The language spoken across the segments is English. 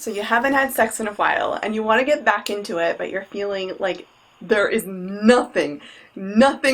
So you haven't had sex in a while and you want to get back into it, but you're feeling like there is nothing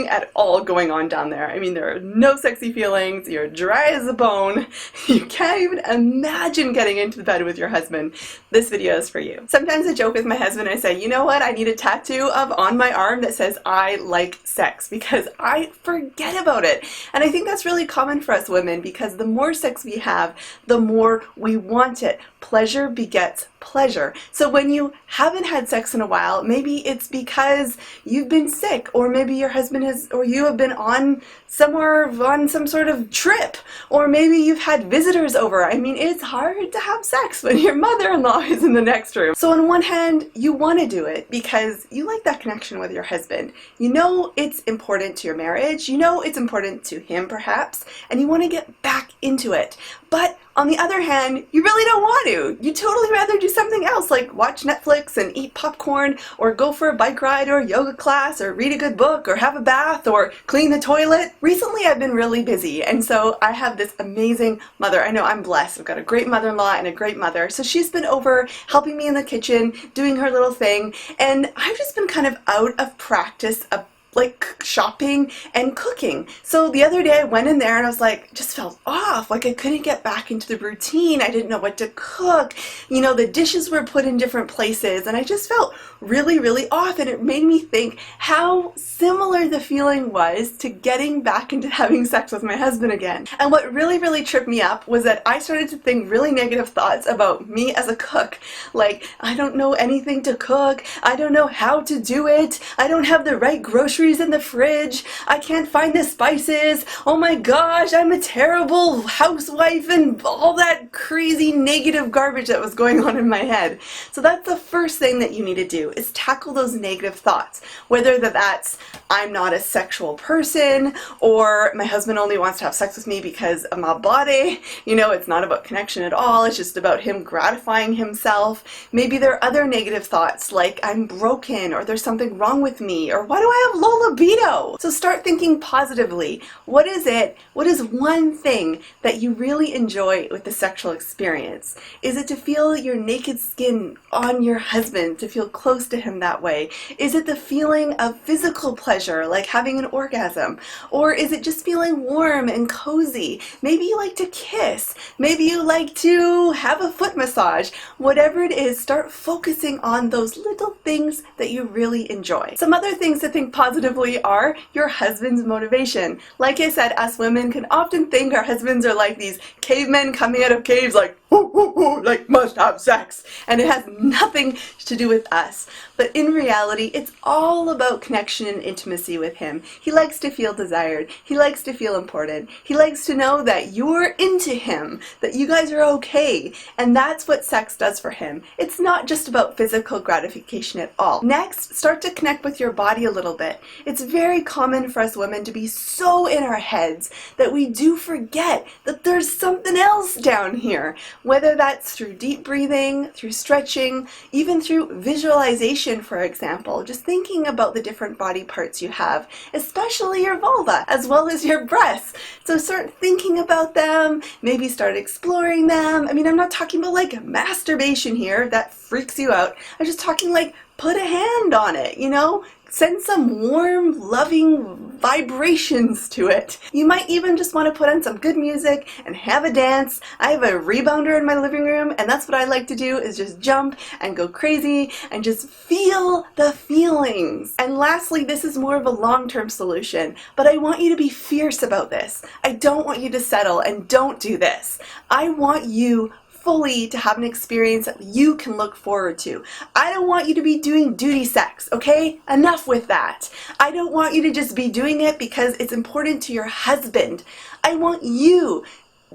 at all going on down there. I mean, there are no sexy feelings, you're dry as a bone, you can't even imagine getting into bed with your husband. This video is for you. Sometimes I joke with my husband and I say, you know what, I need a tattoo on my arm that says I like sex, because I forget about it. And I think that's really common for us women, because the more sex we have, the more we want it. Pleasure begets pleasure. So when you haven't had sex in a while, maybe it's because you've been sick, or maybe your husband has, or you have been on some sort of trip, or maybe you've had visitors over. I mean, it's hard to have sex when your mother-in-law is in the next room. So on one hand, you want to do it because you like that connection with your husband. You know it's important to your marriage, you know it's important to him perhaps, and you want to get back into it. But on the other hand, you really don't want to. You'd totally rather do something else, like watch Netflix and eat popcorn, or go for a bike ride or a yoga class, or read a good book, or have a bath, or clean the toilet. Recently I've been really busy, and so I have this amazing mother. I know I'm blessed. I've got a great mother-in-law and a great mother. So she's been over helping me in the kitchen, doing her little thing, and I've just been kind of out of practice of like shopping and cooking. So the other day I went in there and I was like, just felt off. Like I couldn't get back into the routine. I didn't know what to cook. You know, the dishes were put in different places and I just felt really, really off. And it made me think how similar the feeling was to getting back into having sex with my husband again. And what really, really tripped me up was that I started to think really negative thoughts about me as a cook. Like, I don't know anything to cook. I don't know how to do it. I don't have the right groceries in the fridge. I can't find the spices. Oh my gosh, I'm a terrible housewife, and all that crazy negative garbage that was going on in my head. So that's the first thing that you need to do, is tackle those negative thoughts. Whether that's I'm not a sexual person, or my husband only wants to have sex with me because of my body. You know, it's not about connection at all. It's just about him gratifying himself. Maybe there are other negative thoughts like I'm broken, or there's something wrong with me, or why do I have low libido? So start thinking positively. What is it? What is one thing that you really enjoy with the sexual experience? Is it to feel your naked skin on your husband, to feel close to him that way? Is it the feeling of physical pleasure, like having an orgasm? Or is it just feeling warm and cozy? Maybe you like to kiss. Maybe you like to have a foot massage. Whatever it is, start focusing on those little things that you really enjoy. Some other things to think positively are your husband's motivation. Like I said, us women can often think our husbands are like these cavemen coming out of caves, like, whoo, whoo, whoo, like must have sex. And it has nothing to do with us. But in reality, it's all about connection and intimacy with him. He likes to feel desired. He likes to feel important. He likes to know that you're into him, that you guys are okay. And that's what sex does for him. It's not just about physical gratification at all. Next, start to connect with your body a little bit. It's very common for us women to be so in our heads that we do forget that there's something else down here. Whether that's through deep breathing, through stretching, even through visualization, for example, just thinking about the different body parts you have, especially your vulva, as well as your breasts. So start thinking about them, maybe start exploring them. I mean, I'm not talking about like masturbation here, that freaks you out. I'm just talking like put a hand on it, you know? Send some warm, loving vibrations to it. You might even just want to put on some good music and have a dance. I have a rebounder in my living room, and that's what I like to do, is just jump and go crazy and just feel the feelings. And lastly, this is more of a long-term solution, but I want you to be fierce about this. I don't want you to settle and don't do this. I want you fully to have an experience that you can look forward to. I don't want you to be doing duty sex, okay? Enough with that. I don't want you to just be doing it because it's important to your husband. I want you,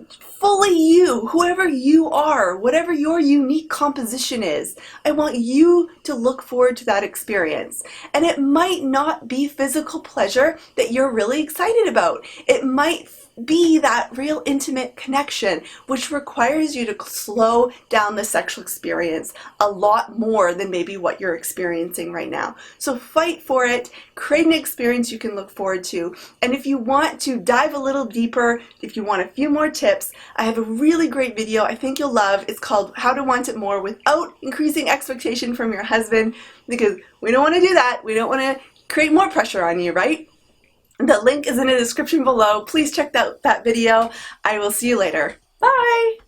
fully you, whoever you are, whatever your unique composition is, I want you to look forward to that experience. And it might not be physical pleasure that you're really excited about. It might be that real intimate connection, which requires you to slow down the sexual experience a lot more than maybe what you're experiencing right now. So fight for it, create an experience you can look forward to, and if you want to dive a little deeper, if you want a few more tips, I have a really great video I think you'll love. It's called How to Want It More Without Increasing Expectation from Your Husband, because we don't want to do that. We don't want to create more pressure on you, right? The link is in the description below. Please check out that video. I will see you later. Bye!